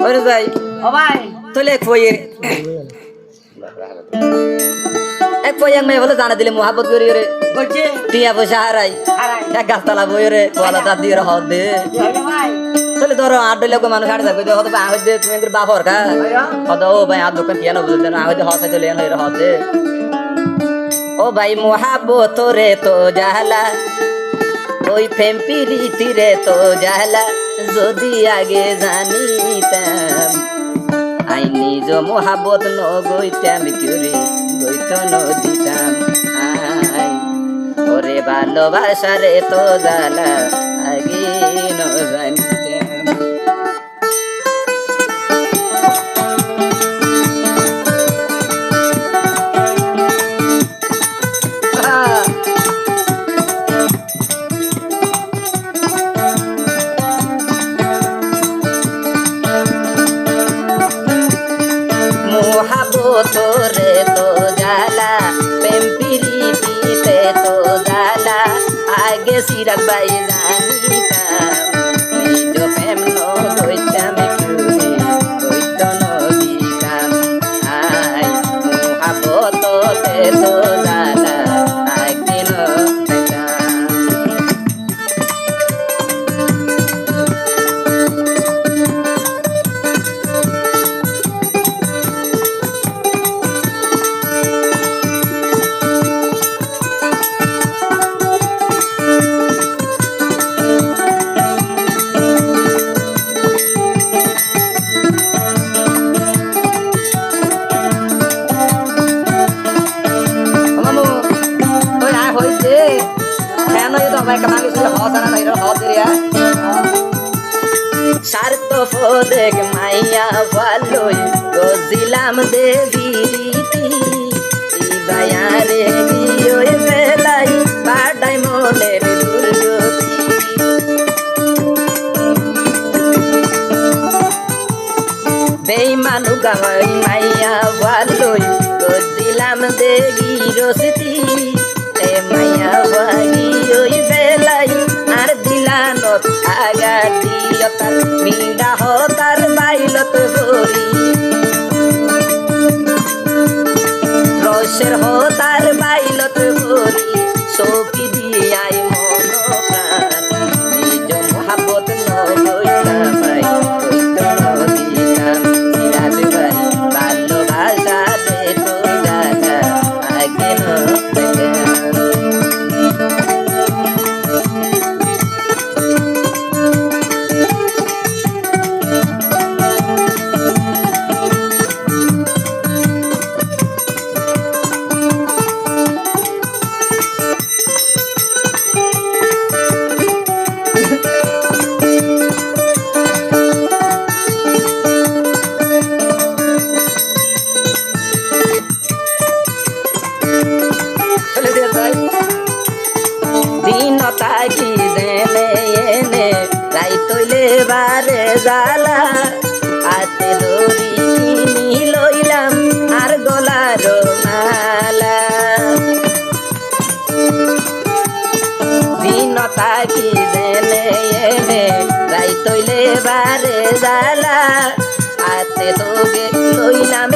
ওরে ভাই ও ভাই তোলে এক পয় এক মেয়ে বলে জানা দিলে মোহাব্বত করি রে বলছে টিয়া পয়সা হারাই হারাই এক গাছতলা বই রে তোলা তার দিয়ে হদ দে কি হইলো ভাই তাহলে ধরো আট লোক মানুষ হাঁটে থাকবে হয়তো বাংলাদেশ দে তুমি একটু বাপর কা হয়তো ও ভাই আর দোকান কেন বুঝতে না হয়তো হসে চলে এনে হদ দে ও ভাই মোহাব্বত রে তো জাহলা ওই প্রেম প্রীতি রে তো জাহলা যদি আগে জানিতাম আই নিজ মোহাব্বত ন গইতাম কিরে গইত নদিতাম আই ওরে ভালোবাসা রে তো জালা আগে ন জানিতাম মোহাব্বত রে তো জালা প্রেম প্রীতিতে তো জালা আগে সিরাত ভাই জানিতাম নিজ প্রেম নইতাম কিরে হইত নদিতাম আই মোহাব্বত রে তো জালা আগে নইতাম স্বার্থ দেখ মাইয়া ভালোই গজিলাম দেবী রীতি বায়ারে গিয়ে বেলাই বাডাই মনের দুর্গতি বেইমানু গামাই মাইয়া ভালোই গজিলাম দেবী রসতি এ মাইয়া ভাগি ওই বেলাই আর দিলানত আগা দিয়তার মিডা হতার বাইলত ভরি রসের হতার বাইলত ভরি সপি দিয়াই মন প্রাণ নিজ মোহাব্বত নইতাম হইত নদিতাম সিরাজ ভাই ভালোবাসা দে তো জানা আগে নইতাম দিন তাকি জেনে এনে রাই তৈলে বারে জালা হাতে দড়ি কিনি লইলাম আর গলার মালা দিন তাকি জেনে এনে রাই তৈলে বারে জালা হাতে তোগে লইলাম